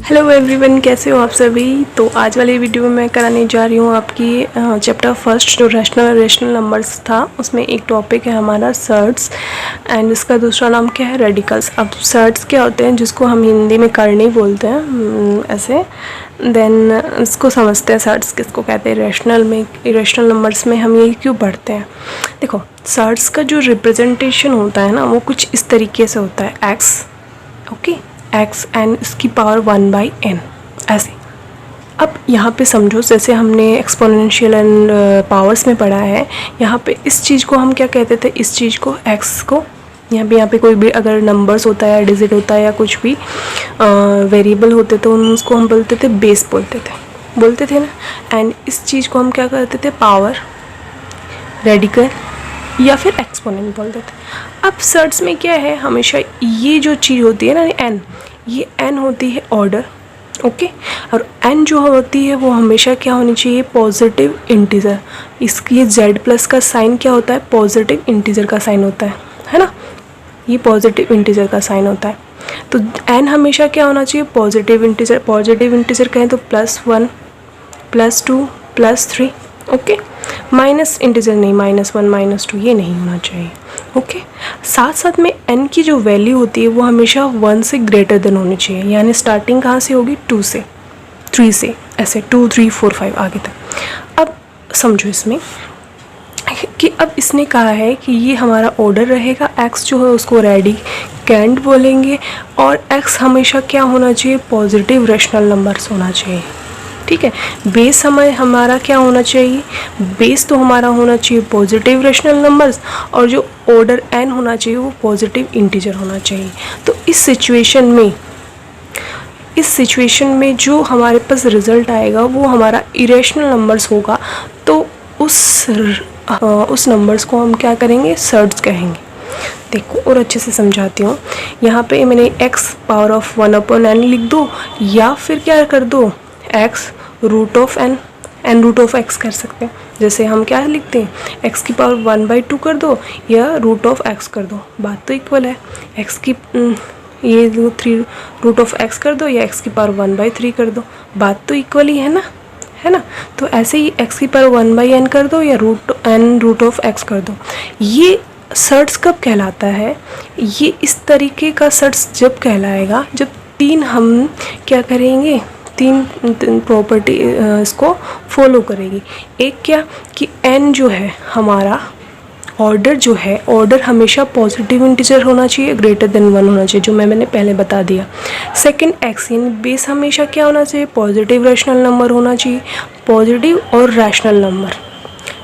Hello everyone, कैसे हो आप सभी। तो आज वाली वीडियो में मैं कराने जा रही हूँ आपकी चैप्टर फर्स्ट जो रेशनल नंबर्स था, उसमें एक टॉपिक है हमारा सर्ट्स एंड इसका दूसरा नाम क्या है, रेडिकल्स। अब सर्ट्स क्या होते हैं, जिसको हम हिंदी में करनी बोलते हैं ऐसे। देन इसको समझते हैं सर्ट्स किसको कहते हैं। रेशनल नंबर्स में हम ये क्यों पढ़ते हैं। देखो, सर्ट्स का जो रिप्रेजेंटेशन होता है ना, वो कुछ इस तरीके से होता है, एक्स, ओके, एक्स एंड इसकी पावर 1/n ऐसे। अब यहाँ पे समझो, जैसे हमने एक्सपोनेंशियल एंड पावर्स में पढ़ा है, यहाँ पे इस चीज़ को हम क्या कहते थे, इस चीज़ को एक्स को, यहाँ पे कोई भी अगर नंबर्स होता है या डिजिट होता है या कुछ भी वेरिएबल होते तो उसको हम बोलते थे बेस, बोलते थे ना। एंड इस चीज़ को हम क्या करते थे, पावर, रेडिकल या फिर एक्सपोनेंट बोलते थे। अब सर्ट्स में क्या है, हमेशा ये जो चीज़ होती है ना, एन, ये एन होती है ऑर्डर, ओके। और एन जो होती है वो हमेशा क्या होनी चाहिए, पॉजिटिव इंटीजर। इसकी जेड प्लस का साइन क्या होता है, पॉजिटिव इंटीजर का साइन होता है ना, ये पॉजिटिव इंटीजर का साइन होता है। तो एन हमेशा क्या होना चाहिए, पॉजिटिव इंटीजर कहें तो +1 +2 +3, ओके। माइनस इंटीजर नहीं, -1 -2 ये नहीं होना चाहिए, ओके। साथ साथ में n की जो वैल्यू होती है वो हमेशा 1 से ग्रेटर देन होनी चाहिए, यानी स्टार्टिंग कहाँ से होगी, 2 से, 3 से, ऐसे 2 3 4 5 आगे तक। अब समझो इसमें कि अब इसने कहा है कि ये हमारा ऑर्डर रहेगा, x जो है उसको रेडिकेंट बोलेंगे, और x हमेशा क्या होना चाहिए, पॉजिटिव रेशनल नंबर्स होना चाहिए, ठीक है। बेस हमारा क्या होना चाहिए, बेस तो हमारा होना चाहिए पॉजिटिव रेशनल नंबर्स, और जो ऑर्डर n होना चाहिए वो पॉजिटिव इंटीजर होना चाहिए। तो इस सिचुएशन में जो हमारे पास रिजल्ट आएगा वो हमारा इरेशनल नंबर्स होगा। तो उस नंबर्स को हम क्या करेंगे, सर्ट्स कहेंगे। देखो और अच्छे से समझाती हूँ। यहाँ पे मैंने x पावर ऑफ 1/n लिख दो, या फिर क्या कर दो, x रूट ऑफ x कर सकते हैं। जैसे हम क्या लिखते हैं, x की पावर 1/2 कर दो या रूट ऑफ x कर दो, बात तो इक्वल है। x की ये 3 रूट ऑफ x कर दो या x की पावर 1/3 कर दो, बात तो इक्वल ही है ना। तो ऐसे ही x की पावर 1/n कर दो या रूट ऑफ x कर दो। ये सर्ट्स कब कहलाता है, ये इस तरीके का सर्ट्स जब कहलाएगा जब तीन हम क्या करेंगे, तीन प्रॉपर्टी इसको फॉलो करेगी। एक क्या कि n जो है हमारा ऑर्डर हमेशा पॉजिटिव इंटीजर होना चाहिए, ग्रेटर देन 1 होना चाहिए, जो मैंने पहले बता दिया। सेकंड x यानी बेस हमेशा क्या होना चाहिए, पॉजिटिव रेशनल नंबर होना चाहिए, पॉजिटिव और रैशनल नंबर,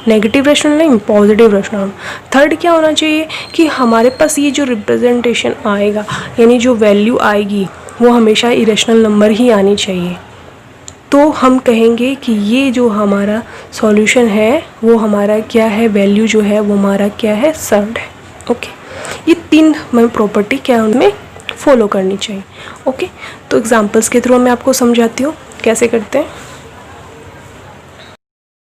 नेगेटिव रेशनल नहीं, पॉजिटिव रेशनल। थर्ड क्या होना चाहिए कि हमारे पास ये जो रिप्रेजेंटेशन आएगा, यानी जो वैल्यू आएगी वो हमेशा इरेशनल नंबर ही आनी चाहिए। तो हम कहेंगे कि ये जो हमारा सॉल्यूशन है वो हमारा क्या है, वैल्यू जो है वो हमारा क्या है, सर्ट है, ओके। ये तीन प्रॉपर्टी क्या उनमें फॉलो करनी चाहिए, ओके। तो एग्जांपल्स के थ्रू मैं आपको समझाती हूँ कैसे करते हैं।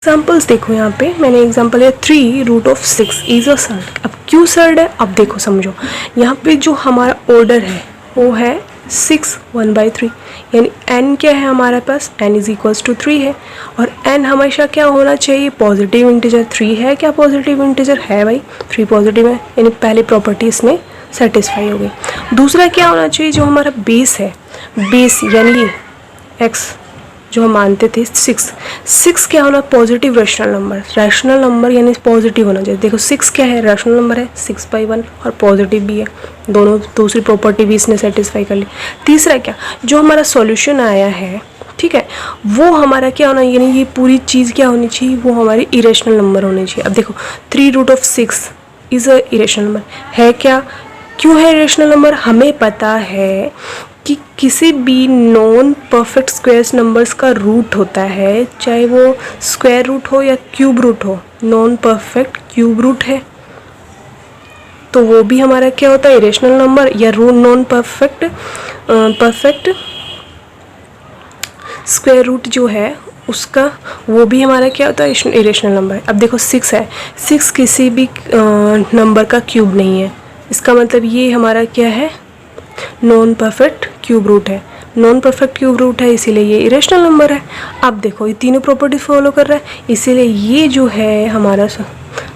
एग्जाम्पल्स देखो, यहाँ पे मैंने एग्जाम्पल है 3 root of 6 is a surd. अब क्यों सर्ट है, अब देखो समझो, यहाँ पे जो हमारा ऑर्डर है वो है 6 1/3, यानी n क्या है हमारे पास, n इज इक्वल्स टू 3 है, और n हमेशा क्या होना चाहिए, पॉजिटिव इंटीजर। 3 है क्या, पॉजिटिव इंटीजर है भाई, 3 पॉजिटिव है, यानी पहली प्रॉपर्टी इसमें सेटिस्फाई हो गई। दूसरा क्या होना चाहिए, जो हमारा बेस है, बेस यानी x जो हम मानते थे 6 क्या होना, पॉजिटिव रैशनल नंबर यानी पॉजिटिव होना चाहिए। देखो 6 क्या है, रैशनल नंबर है, 6/1 और पॉजिटिव भी है, दोनों दूसरी प्रॉपर्टी भी इसने सेटिस्फाई कर ली। तीसरा क्या, जो हमारा सॉल्यूशन आया है, ठीक है, वो हमारा क्या होना, यानी ये पूरी चीज़ क्या होनी चाहिए, वो हमारी इरेशनल नंबर होनी चाहिए। अब देखो 3 root of 6 is a irrational number है क्या, क्यों है इरेशनल नंबर, हमें पता है कि किसी भी नॉन परफेक्ट स्क्वायर्स नंबर्स का रूट होता है, चाहे वो स्क्वायर रूट हो या क्यूब रूट हो, नॉन परफेक्ट क्यूब रूट है तो वो भी हमारा क्या होता है, इरेशनल नंबर, या नॉन परफेक्ट स्क्वायर रूट जो है उसका, वो भी हमारा क्या होता है, इरेशनल नंबर। अब देखो 6 है, 6 किसी भी नंबर का क्यूब नहीं है, इसका मतलब ये हमारा क्या है, नॉन परफेक्ट क्यूब रूट है। नॉन परफेक्ट क्यूब रूट है, इसीलिए ये इरेशनल नंबर है। अब देखो ये तीनों प्रॉपर्टी फॉलो कर रहा है, इसीलिए ये जो है हमारा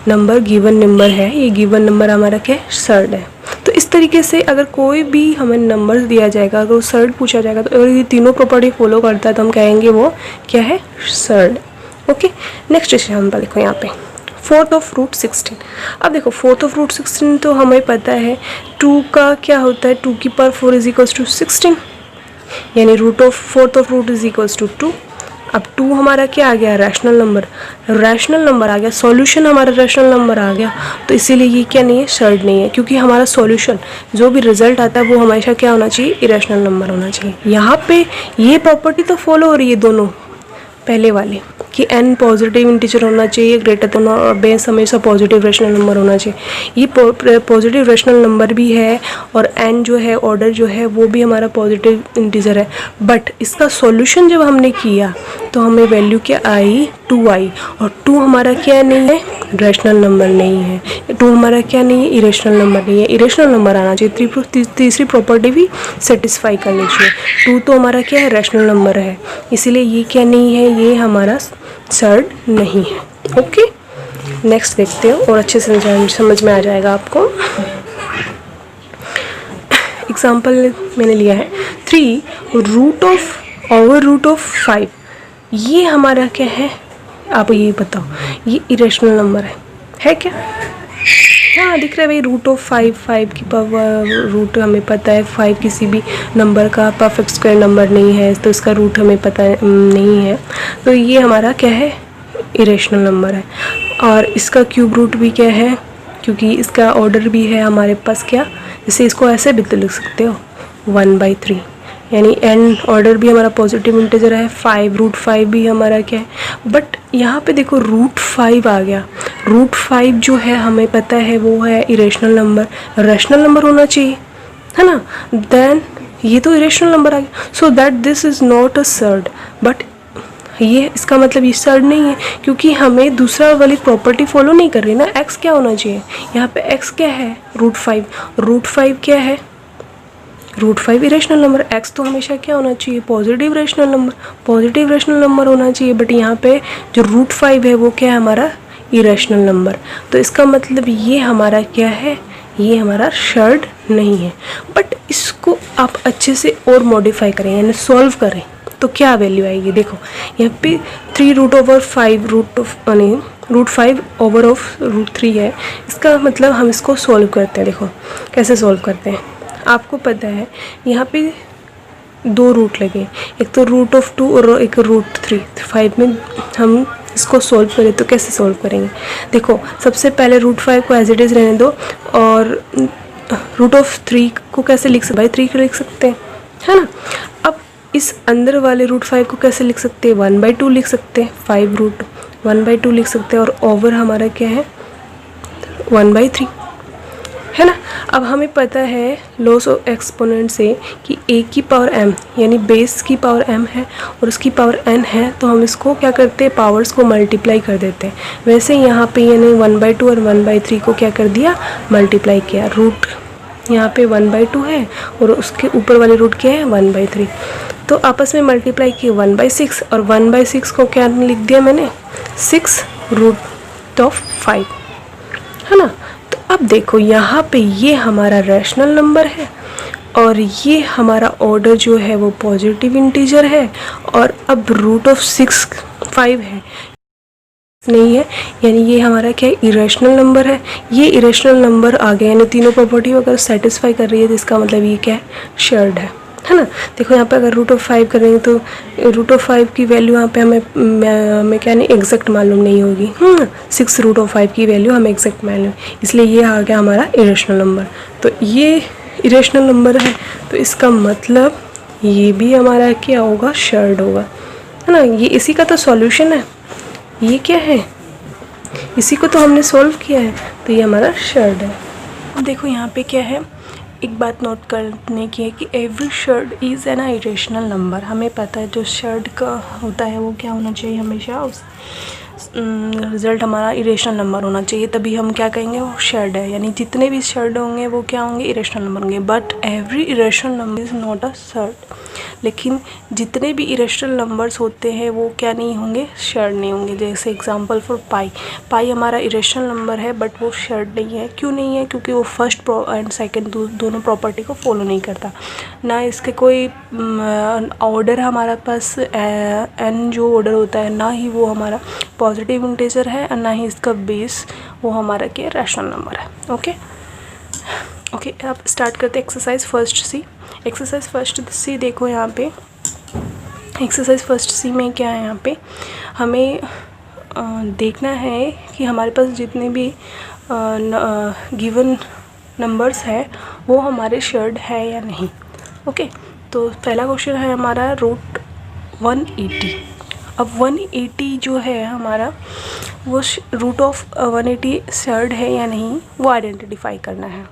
नंबर गिवन नंबर है, ये गिवन नंबर हमारा क्या है, सर्ड है। तो इस तरीके से अगर कोई भी हमें नंबर दिया जाएगा, अगर वो सर्ड पूछा जाएगा, तो अगर ये तीनों प्रॉपर्टी फॉलो करता है तो हम कहेंगे वो क्या है, सर्ड। ओके, नेक्स्ट एग्जाम्पल देखो यहाँ पे, फोर्थ ऑफ रूट 16। अब देखो फोर्थ ऑफ रूट 16 तो हमें पता है 2 का क्या होता है, 2 की पावर 4 इज इक्वल्स टू 16, यानी root of fourth of root is equals to 2। अब 2 हमारा क्या आ गया, रैशनल नंबर, रैशनल नंबर आ गया, सॉल्यूशन हमारा रैशनल नंबर आ गया, तो इसीलिए ये क्या नहीं है, सर्ड नहीं है, क्योंकि हमारा सॉल्यूशन जो भी रिजल्ट आता है वो हमेशा क्या होना चाहिए, इरेशनल नंबर होना चाहिए। यहाँ पे ये प्रॉपर्टी तो फॉलो हो रही है दोनों पहले वाले कि n पॉजिटिव इंटीजर होना चाहिए, ग्रेटर देन और बेस हमेशा पॉजिटिव रैशनल नंबर होना चाहिए। ये पॉजिटिव रैशनल नंबर भी है और n जो है ऑर्डर जो है वो भी हमारा पॉजिटिव इंटीजर है, बट इसका सॉल्यूशन जब हमने किया तो हमें वैल्यू क्या आई, 2 आई, और 2 हमारा क्या नहीं है, रैशनल नंबर नहीं है, 2 हमारा क्या नहीं है, इरेशनल नंबर नहीं है। इरेशनल नंबर आना चाहिए, तीसरी प्रॉपर्टी भी सेटिस्फाई करनी चाहिए। 2 तो हमारा क्या है, रैशनल नंबर है, इसीलिए ये क्या नहीं है, ये हमारा सर्ड नहीं है। ओके, नेक्स्ट देखते हो और अच्छे से समझ में आ जाएगा आपको। एग्जाम्पल मैंने लिया है 3 root of over root of 5। ये हमारा क्या है, आप ये बताओ, ये इरेशनल नंबर है क्या? हाँ दिख रहा है भाई, रूट ऑफ 5 की पावर रूट हमें पता है, 5 किसी भी नंबर का परफेक्ट स्क्वायर नंबर नहीं है, तो इसका रूट हमें पता नहीं है, तो ये हमारा क्या है, इरेशनल नंबर है। और इसका क्यूब रूट भी क्या है, क्योंकि इसका ऑर्डर भी है हमारे पास क्या, जैसे इसको ऐसे भी तो लिख सकते हो 1/3, यानी n ऑर्डर भी हमारा पॉजिटिव इंटीजर है, 5 रूट 5 भी हमारा क्या है, बट यहाँ पे देखो रूट 5 आ गया। रूट 5 जो है हमें पता है वो है इरेशनल नंबर, रैशनल नंबर होना चाहिए, है ना, देन ये तो इरेशनल नंबर आ गया, so that this is not a surd. But ये इसका मतलब ये सर्ड नहीं है, क्योंकि हमें दूसरा वाली प्रॉपर्टी फॉलो नहीं कर रही ना, x क्या होना चाहिए, यहाँ पे x क्या है, रूट 5, रूट 5 क्या है, रूट 5 इरेशनल नंबर, x तो हमेशा क्या होना चाहिए, positive rational number, positive rational number होना चाहिए, बट यहाँ पे जो रूट 5 है वो क्या है, हमारा इरेशनल नंबर, तो इसका मतलब ये हमारा क्या है, ये हमारा सर्ड नहीं है। बट इसको आप अच्छे से और मॉडिफाई करें, यानी सॉल्व करें, तो क्या वैल्यू आएगी, देखो यहाँ पे 3 रूट ओवर 5 रूट ऑफ यानी रूट 5 ओवर ऑफ रूट 3 है, इसका मतलब हम इसको सॉल्व करते हैं। देखो कैसे सॉल्व करते हैं, आपको पता है यहाँ पे 2 रूट लगे, एक तो रूट ऑफ 2 और एक रूट 3, 5 में हम इसको सॉल्व करें तो कैसे सॉल्व करेंगे, देखो सबसे पहले रूट 5 को एज इट इज़ रहने दो, और रूट ऑफ 3 को कैसे लिख सकते, भाई 3 को लिख सकते हैं, है ना। अब इस अंदर वाले रूट 5 को कैसे लिख सकते हैं, 1/2 लिख सकते हैं, 5 रूट 1/2 लिख सकते हैं, और ओवर हमारा क्या है 1/3, है ना। अब हमें पता है लॉस ऑफ एक्सपोनेंट से कि a की पावर m यानी बेस की पावर m है और उसकी पावर n है, तो हम इसको क्या करते हैं, पावर्स को मल्टीप्लाई कर देते हैं। वैसे यहाँ पे यानी 1/2 और 1/3 को क्या कर दिया, मल्टीप्लाई किया। रूट यहाँ पे 1/2 है और उसके ऊपर वाले रूट क्या है 1/3, तो आपस में मल्टीप्लाई किए 1/6, और 1/6 को क्या लिख दिया मैंने, 6 रूट ऑफ 5, है ना। तो अब देखो यहाँ पे ये हमारा रैशनल नंबर है और ये हमारा ऑर्डर जो है वो पॉजिटिव इंटीजर है, और अब रूट ऑफ 5 है नहीं है, यानी ये हमारा क्या है, इरेशनल नंबर है। ये इरेशनल नंबर आ गया, यानी तीनों प्रॉपर्टी अगर सेटिस्फाई कर रही है तो इसका मतलब ये क्या है, शेयर्ड है ना। देखो यहाँ पे अगर रूट ऑफ 5 करेंगे तो रूट ऑफ 5 की वैल्यू यहाँ पे हमें क्या नहीं एग्जैक्ट मालूम नहीं होगी, 6 रूट ऑफ 5 की वैल्यू हमें एग्जैक्ट मालूम, इसलिए ये आ गया हमारा इरेशनल नंबर। तो ये इरेशनल नंबर है, तो इसका मतलब ये भी हमारा क्या होगा, शेयर्ड होगा, है ना। ये इसी का तो सॉल्यूशन है, ये क्या है, इसी को तो हमने सॉल्व किया है, तो ये हमारा शेयर्ड है। अब देखो यहाँ पे क्या है, एक बात नोट करने की है कि every shared is an irrational number. हमें पता है जो शेयर्ड का होता है वो क्या होना चाहिए, हमेशा उस रिज़ल्ट हमारा इरेशनल नंबर होना चाहिए, तभी हम क्या कहेंगे वो शेयर्ड है, यानी जितने भी शेयर्ड होंगे वो क्या होंगे, इरेशनल नंबर होंगे। But every irrational number is not a shared. लेकिन जितने भी इरेशनल नंबर्स होते हैं वो क्या नहीं होंगे, शेयर्ड नहीं होंगे। जैसे एग्जांपल फॉर पाई हमारा इरेशनल नंबर है बट वो शेयर्ड नहीं है। क्यों नहीं है? क्योंकि वो फर्स्ट एंड सेकंड दोनों प्रॉपर्टी को फॉलो नहीं करता। ना इसके कोई ऑर्डर हमारे पास एन जो ऑर्डर होता है, ना ही वो हमारा पॉजिटिव इंटीजर है और ना ही इसका बेस वो हमारा क्या रैशनल नंबर है। ओके, अब स्टार्ट करते एक्सरसाइज फर्स्ट सी। एक्सरसाइज फर्स्ट सी देखो यहाँ पे, एक्सरसाइज फर्स्ट सी में क्या है, यहाँ पे हमें देखना है कि हमारे पास जितने भी गिवन नंबर्स है वो हमारे शेयर्ड है या नहीं। ओके, तो पहला क्वेश्चन है हमारा रूट 180। अब 180 जो है हमारा वो रूट ऑफ 180 शेयर्ड है या नहीं वो आइडेंटिफाई करना है।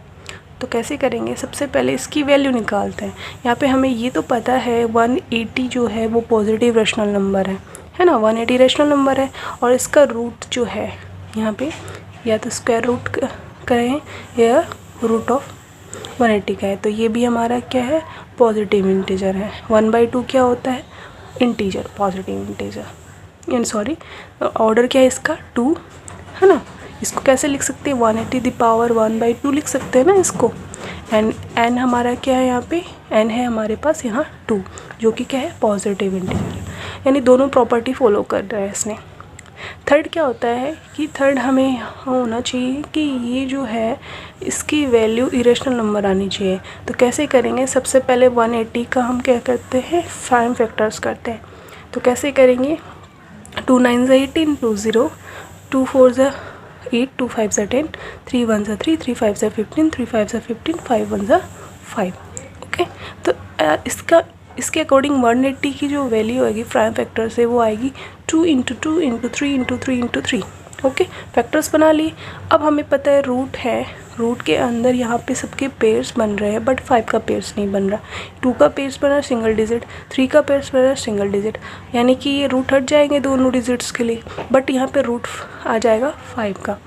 तो कैसे करेंगे? सबसे पहले इसकी वैल्यू निकालते हैं। यहाँ पे हमें ये तो पता है 180 जो है वो पॉजिटिव रैशनल नंबर है ना, 180 रैशनल नंबर है और इसका रूट जो है यहाँ पे या तो स्क्वायर रूट करें या रूट ऑफ 180 का है, तो ये भी हमारा क्या है, पॉजिटिव इंटीजर है। 1/2 क्या होता है, integer, positive integer. Sorry, order क्या है इसका, 2 है ना। इसको कैसे लिख सकते हैं, 180 द पावर 1/2 लिख सकते हैं ना इसको। एन हमारा क्या है, यहाँ पे एन है हमारे पास यहाँ 2, जो कि क्या है, पॉजिटिव इंटीजर, यानी दोनों प्रॉपर्टी फॉलो कर रहा है इसने। थर्ड क्या होता है कि थर्ड हमें होना चाहिए कि ये जो है इसकी वैल्यू इरेशनल नंबर आनी चाहिए। तो कैसे करेंगे? सबसे पहले 180 का हम क्या करते हैं, 5 फैक्टर्स करते हैं। तो कैसे करेंगे, 2 9 18, 2 0, 2 4 8, 2 5 10, 3 1 3, 3 5 15, 3 5 15, 5 1 5। ओके, तो इसके अकॉर्डिंग 180 की जो वैल्यू आएगी प्राइम फैक्टर से वो आएगी 2 × 2 × 3 × 3 × 3। ओके, फैक्टर्स बना लिए। अब हमें पता है रूट है, रूट के अंदर यहाँ पे सबके पेयर्स बन रहे हैं बट 5 का पेयर्स नहीं बन रहा। 2 का पेयर्स बना सिंगल डिजिट, 3 का पेयर्स बना सिंगल डिजिट, यानी कि ये रूट हट जाएंगे दोनों डिजिट्स के लिए, बट यहाँ पे रूट आ जाएगा 5 का।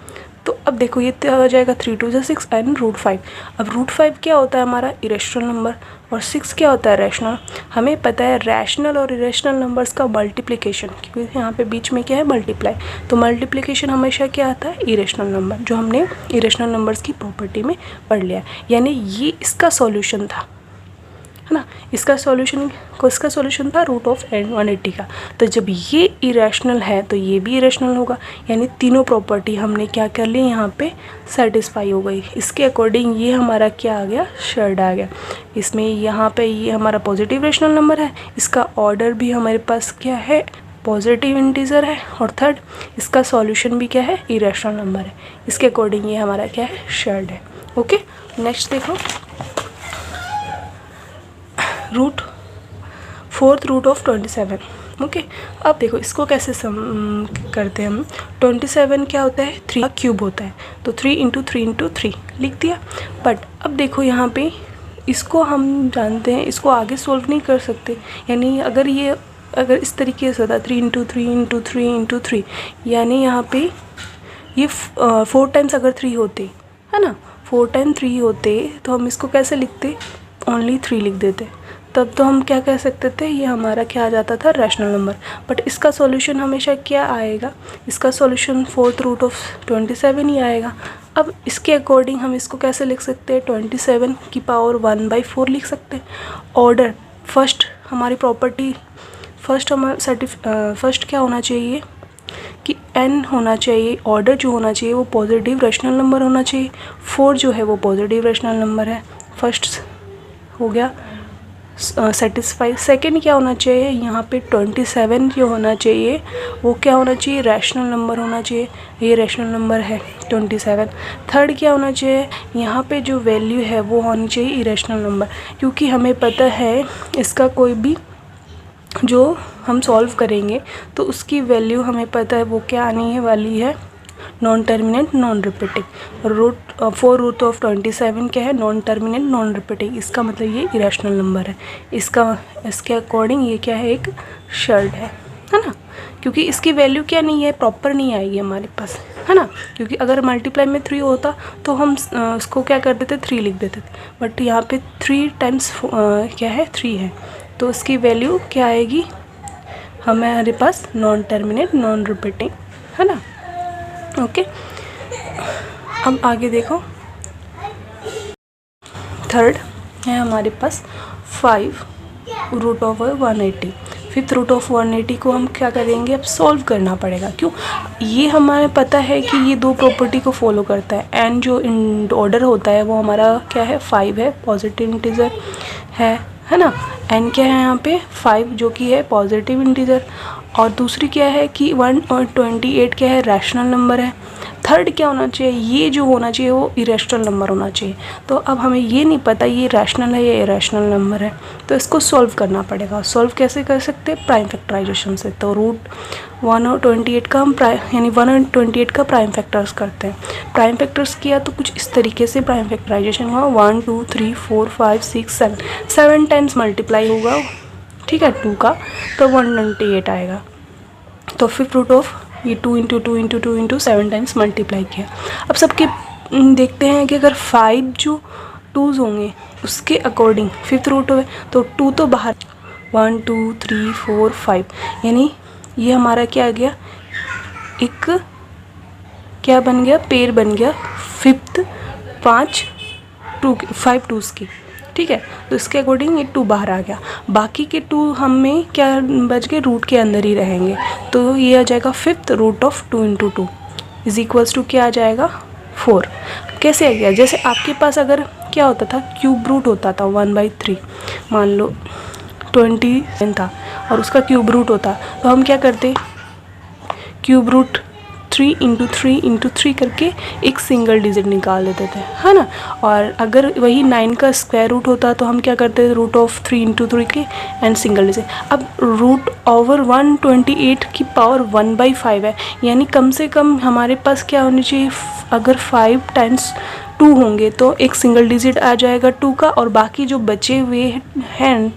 तो अब देखो ये आ जाएगा 3 2 6 एंड रूट 5। अब रूट 5 क्या होता है हमारा, इरेशनल नंबर, और 6 क्या होता है, रैशनल। हमें पता है रैशनल और इरेशनल नंबर्स का मल्टीप्लिकेशन, क्योंकि यहाँ पे बीच में क्या है, मल्टीप्लाई, तो मल्टीप्लिकेशन हमेशा क्या आता है, इरेशनल नंबर, जो हमने इरेशनल नंबर्स की प्रॉपर्टी में पढ़ लिया। यानी ये इसका सॉल्यूशन था, है ना। इसका सॉल्यूशन था रूट ऑफ 180 का। तो जब ये इरेशनल है तो ये भी इरेशनल होगा, यानी तीनों प्रॉपर्टी हमने क्या कर ली, यहाँ पे सेटिस्फाई हो गई। इसके अकॉर्डिंग ये हमारा क्या आ गया, शेयर्ड आ गया। इसमें यहाँ पे ये हमारा पॉजिटिव रेशनल नंबर है, इसका ऑर्डर भी हमारे पास क्या है, पॉजिटिव इंटीजर है, और थर्ड इसका सॉल्यूशन भी क्या है, इरेशनल नंबर है। इसके अकॉर्डिंग ये हमारा क्या है, शेयर्ड है। ओके, नेक्स्ट देखो, फोर्थ रूट ऑफ 27। ओके, अब देखो इसको कैसे करते हैं हम। 27 क्या होता है, 3 का क्यूब होता है, तो 3 × 3 × 3 लिख दिया। बट अब देखो यहाँ पे इसको हम जानते हैं, इसको आगे सोल्व नहीं कर सकते, यानी अगर इस तरीके से होता 3 × 3 × 3 × 3, यानी यहाँ पे ये 4 टाइम्स अगर 3 होते, है ना, 4 टाइम 3 होते तो हम इसको कैसे लिखते, ओनली 3 लिख देते, तब तो हम क्या कह सकते थे, ये हमारा क्या आ जाता था, रैशनल नंबर। बट इसका सॉल्यूशन हमेशा क्या आएगा, इसका सॉल्यूशन फोर्थ रूट ऑफ 27 ही आएगा। अब इसके अकॉर्डिंग हम इसको कैसे लिख सकते हैं, 27 की पावर 1/4 लिख सकते हैं। ऑर्डर फर्स्ट हमारी प्रॉपर्टी, फर्स्ट क्या होना चाहिए कि n होना चाहिए, ऑर्डर जो होना चाहिए वो पॉजिटिव रैशनल नंबर होना चाहिए। 4 जो है वो पॉजिटिव रैशनल नंबर है, फर्स्ट हो गया सेटिस्फाई। सेकंड क्या होना चाहिए, यहाँ पे 27 जो होना चाहिए वो क्या होना चाहिए, रैशनल नंबर होना चाहिए, ये रैशनल नंबर है 27। थर्ड क्या होना चाहिए, यहाँ पे जो वैल्यू है वो होनी चाहिए इरेशनल नंबर, क्योंकि हमें पता है इसका कोई भी जो हम सॉल्व करेंगे तो उसकी वैल्यू हमें पता है वो क्या आनी है वाली है, non terminating non repeating. 4 root of 27 क्या है, नॉन टर्मिनेंट नॉन रिपीटिंग, इसका मतलब ये इरेशनल नंबर है। इसके अकॉर्डिंग ये क्या है, एक शेयर्ड है ना, क्योंकि इसकी वैल्यू क्या नहीं है, प्रॉपर नहीं आएगी हमारे पास, है ना, क्योंकि अगर मल्टीप्लाई में 3 होता तो हम उसको क्या कर देते, 3 लिख देते थे, बट यहाँ पे 3 टाइम्स क्या है, 3 है, तो इसकी वैल्यू क्या आएगी, हमारे पास नॉन टर्मिनेट नॉन रिपीटिंग है ना। ओके, अब आगे देखो, थर्ड है हमारे पास 5 root of 180। Fifth root of 180 को हम क्या करेंगे, अब सॉल्व करना पड़ेगा। क्यों, ये हमारे पता है कि ये दो प्रॉपर्टी को फॉलो करता है। एन जो इन ऑर्डर होता है वो हमारा क्या है, 5 है, पॉजिटिव इंटीजर है ना। एन क्या है यहाँ पे 5 जो कि है पॉजिटिव इंटीजर, और दूसरी क्या है कि 128 क्या है, रैशनल नंबर है। थर्ड क्या होना चाहिए, ये जो होना चाहिए वो इरेशनल नंबर होना चाहिए। तो अब हमें ये नहीं पता ये रैशनल है या इरेशनल नंबर है, तो इसको सॉल्व करना पड़ेगा। सॉल्व कैसे कर सकते हैं, प्राइम फैक्टराइजेशन से। तो रूट 128 का हम यानी 128 का प्राइम फैक्टर्स करते हैं। प्राइम फैक्टर्स किया तो कुछ इस तरीके से प्राइम फैक्टराइजेशन हुआ, 1 2 3 4 5 6 7 टाइम्स मल्टीप्लाई होगा, ठीक है, 2 का, तो 128 आएगा। तो फिफ्थ रूट ऑफ ये 2 into 2 into 2 into 7 times multiply किया। अब सबके देखते हैं कि अगर 5 जो 2s होंगे उसके अकॉर्डिंग फिफ्थ रूट है तो 2 तो बाहर, 1 2 3 4 5, यानी ये हमारा क्या आ गया, एक क्या बन गया, पेयर बन गया फिफ्थ 5 2s की, ठीक है। तो इसके अकॉर्डिंग ये 2 बाहर आ गया, बाकी के 2 हमें क्या बच गए, रूट के अंदर ही रहेंगे। तो ये आ जाएगा fifth root of 2 into 2 is equals to क्या आ जाएगा, 4। कैसे आ गया, जैसे आपके पास अगर क्या होता था, क्यूब रूट होता था 1/3, मान लो 27 था और उसका क्यूब रूट होता, तो हम क्या करते, क्यूब रूट 3 इंटू 3 इंटू 3 करके एक सिंगल डिजिट निकाल देते थे, है ना। और अगर वही 9 का स्क्वायर रूट होता तो हम क्या करते थे, रूट ऑफ 3 इंटू 3 के एंड सिंगल डिजिट। अब रूट ओवर 128 की पावर 1/5 है, यानी कम से कम हमारे पास क्या होनी चाहिए, अगर 5 टाइम्स 2 होंगे तो एक सिंगल डिजिट आ जाएगा 2 का, और बाकी जो बचे हुए हैं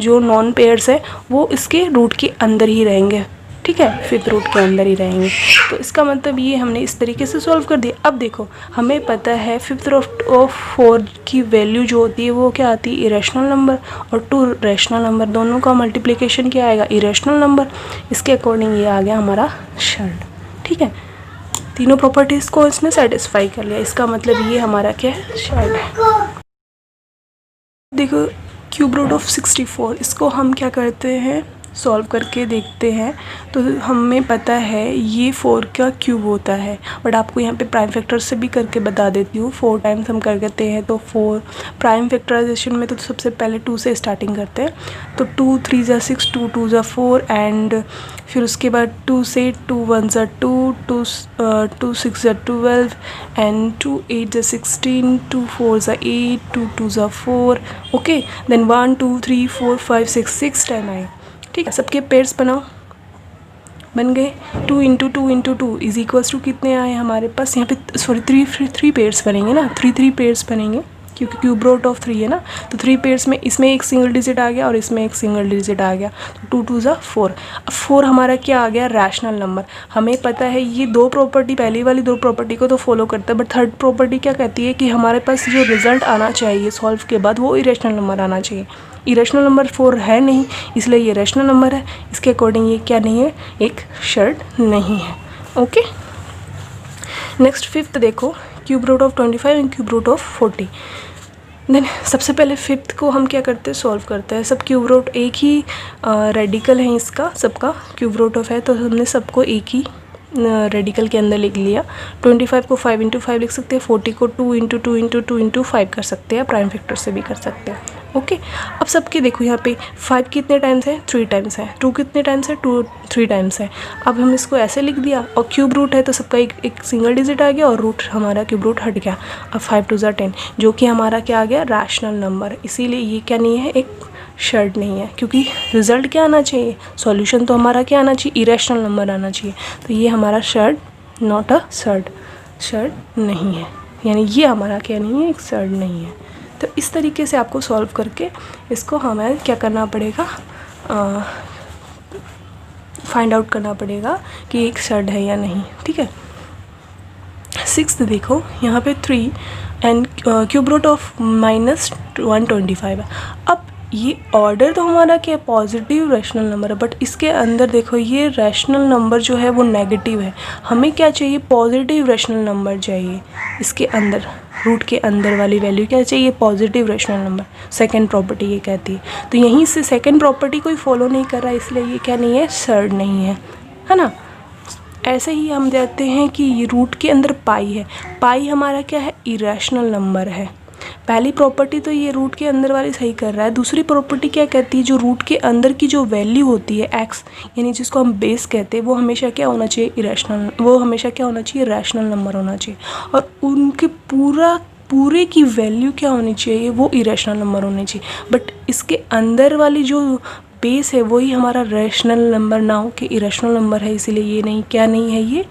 जो नॉन पेयर्स है वो इसके रूट के अंदर ही रहेंगे, ठीक है, फिफ्थ रूट के अंदर ही रहेंगे। तो इसका मतलब ये हमने इस तरीके से सॉल्व कर दिया। अब देखो हमें पता है फिफ्थ रूट ऑफ 4 की वैल्यू जो होती है वो क्या आती है, इरेशनल नंबर, और 2 रैशनल नंबर, दोनों का मल्टीप्लिकेशन क्या आएगा, इरेशनल नंबर। इसके अकॉर्डिंग ये आ गया हमारा शर्ट, ठीक है। तीनों प्रॉपर्टीज़ को इसने सेटिस्फाई कर लिया, इसका मतलब ये हमारा क्या है, शर्ट है। देखो क्यूब रूट ऑफ 64, इसको हम क्या करते हैं, सॉल्व करके देखते हैं। तो हमें पता है ये 4 का क्यूब होता है, बट आपको यहाँ पे प्राइम फैक्टर से भी करके बता देती हूँ। 4 टाइम्स हम कर देते हैं तो 4, प्राइम फैक्टराइजेशन में तो सबसे पहले 2 से स्टार्टिंग करते हैं। तो 2 3 ज़ा 6, 2 2 ज़ा 4, एंड फिर उसके बाद 2 से 2 1 ज़ा 2, 2 6 ज़ा 12, एंड 2 8 ज़ा 16, 2 4 ज़ा 8, 2 2 ज़ा 4, ओके। देन 1 2 3 4 5 6 टाइम आए, ठीक है। सबके पेयर्स बनाओ, बन गए। 2 into 2 into 2 is equals to कितने आए हमारे पास, यहाँ पे सॉरी 3 पेयर्स बनेंगे ना, 3 पेयर्स बनेंगे क्योंकि क्यूब रूट ऑफ 3 है ना। तो 3 पेयर्स में इसमें एक सिंगल डिजिट आ गया और इसमें एक सिंगल डिजिट आ गया, तो 2 2 ज़ा 4। अब 4 हमारा क्या आ गया, रैशनल नंबर। हमें पता है ये दो प्रॉपर्टी, पहली वाली दो प्रॉपर्टी को तो फॉलो करता है, बट थर्ड प्रॉपर्टी क्या कहती है कि हमारे पास जो रिजल्ट आना चाहिए सॉल्व के बाद वो इरेशनल नंबर आना चाहिए। इरेशनल नंबर 4 है नहीं, इसलिए ये रैशनल नंबर है। इसके अकॉर्डिंग ये क्या नहीं है, एक शर्ट नहीं है, ओके। नेक्स्ट फिफ्थ देखो, cube root of 25 and cube root of 40। Then सबसे पहले फिफ्थ को हम क्या करते हैं, सॉल्व करते हैं। सब क्यूब रूट एक ही रेडिकल है, इसका सबका क्यूब रूट ऑफ है, तो हमने सबको एक ही रेडिकल के अंदर लिख लिया। 25 को 5 इंटू 5 लिख सकते हैं, 40 को 2 इंटू 2 इंटू 2 इंटू 5 कर सकते हैं, प्राइम फैक्टर से भी कर सकते हैं, ओके। अब सबके देखो यहाँ पे 5 कितने टाइम्स है, 3 टाइम्स है। 2 कितने टाइम्स है, 2 3 टाइम्स है। अब हम इसको ऐसे लिख दिया, और क्यूब रूट है तो सबका एक सिंगल डिजिट आ गया और रूट हमारा क्यूब रूट हट गया। अब 5 2 ज़ा 10, जो कि हमारा क्या आ गया, रैशनल नंबर। इसीलिए ये क्या नहीं है, एक शर्ट नहीं है, क्योंकि रिजल्ट क्या आना चाहिए, सॉल्यूशन तो हमारा क्या आना चाहिए, इरेशनल नंबर आना चाहिए। तो ये हमारा शर्ट नॉट अ शर्ट नहीं है, यानी ये हमारा क्या नहीं है, एक शर्ट नहीं है। तो इस तरीके से आपको सॉल्व करके इसको हमें क्या करना पड़ेगा, फाइंड आउट करना पड़ेगा कि एक शर्ट है या नहीं, ठीक है। सिक्स्थ देखो यहाँ पे 3 एंड क्यूब रूट ऑफ -125 है। अब ये ऑर्डर तो हमारा क्या है, पॉजिटिव रैशनल नंबर है, बट इसके अंदर देखो ये रैशनल नंबर जो है वो नेगेटिव है। हमें क्या चाहिए, पॉजिटिव रैशनल नंबर चाहिए। इसके अंदर रूट के अंदर वाली वैल्यू क्या चाहिए, positive rational number. Second property ये कहती है। तो यहीं से सेकंड प्रॉपर्टी कोई फॉलो नहीं कर रहा है, इसलिए ये क्या नहीं है, सर्ड नहीं है ना। ऐसे ही हम देखते हैं कि ये रूट के अंदर पाई है। पाई हमारा क्या है, इरेशनल नंबर है। पहली प्रॉपर्टी तो ये रूट के अंदर वाली सही कर रहा है। दूसरी प्रॉपर्टी क्या कहती है, जो रूट के अंदर की जो वैल्यू होती है एक्स, यानी जिसको हम बेस कहते हैं, वो हमेशा क्या होना चाहिए, इरेशनल, वो हमेशा क्या होना चाहिए, रैशनल नंबर होना चाहिए। और उनके पूरे की वैल्यू क्या होनी चाहिए, वो इरेशनल नंबर होनी चाहिए। बट इसके अंदर वाली जो बेस है वही हमारा रैशनल नंबर ना हो कि इरेशनल नंबर है, इसीलिए ये नहीं, क्या नहीं है, ये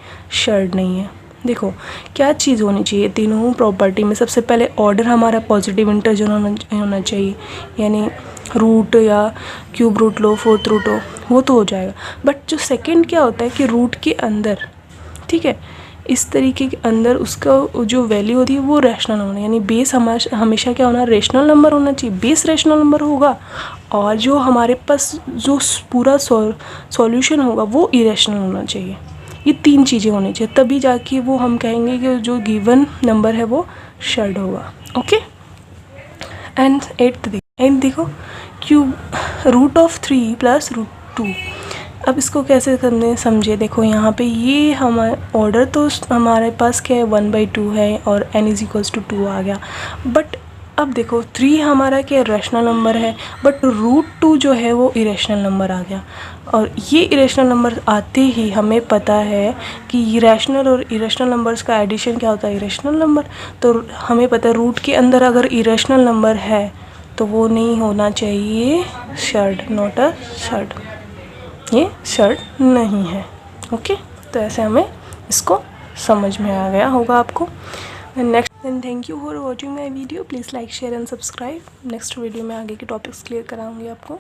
सर्ड नहीं है। देखो क्या चीज़ होनी चाहिए तीनों प्रॉपर्टी में। सबसे पहले ऑर्डर हमारा पॉजिटिव इंटीजर होना चाहिए, यानी रूट या क्यूब रूट लो, फोर्थ रूट हो, वो तो हो जाएगा। बट जो सेकंड क्या होता है कि रूट के अंदर, ठीक है, इस तरीके के अंदर उसका जो वैल्यू होती है वो रैशनल होना, यानी बेस हमेशा क्या होना, रैशनल नंबर होना चाहिए। बेस रैशनल नंबर होगा और जो हमारे पास जो पूरा सॉल्यूशन होगा वो इरेशनल होना चाहिए। ये तीन चीज़ें होनी चाहिए, तभी जाके वो हम कहेंगे कि जो गिवन नंबर है वो सर्ड होगा। ओके। एंड एट देखो, cube root of 3 plus root 2। अब इसको कैसे समझे, देखो यहाँ पे ये हमारा ऑर्डर तो हमारे पास क्या है, 1/2 है और n = 2 आ गया। बट अब देखो 3 हमारा क्या रैशनल नंबर है, बट रूट 2 जो है वो इरेशनल नंबर आ गया। और ये इरेशनल नंबर आते ही हमें पता है कि रैशनल और इरेशनल नंबर्स का एडिशन क्या होता है, इरेशनल नंबर। तो हमें पता है रूट के अंदर अगर इरेशनल नंबर है तो वो नहीं होना चाहिए सर्ड, नॉट अ सर्ड, ये सर्ड नहीं है। ओके, तो ऐसे हमें इसको समझ में आ गया होगा आपको। Next, thank you for watching my video. Please like, share and subscribe. Next video में आगे के टॉपिक्स क्लियर कराऊंगी आपको।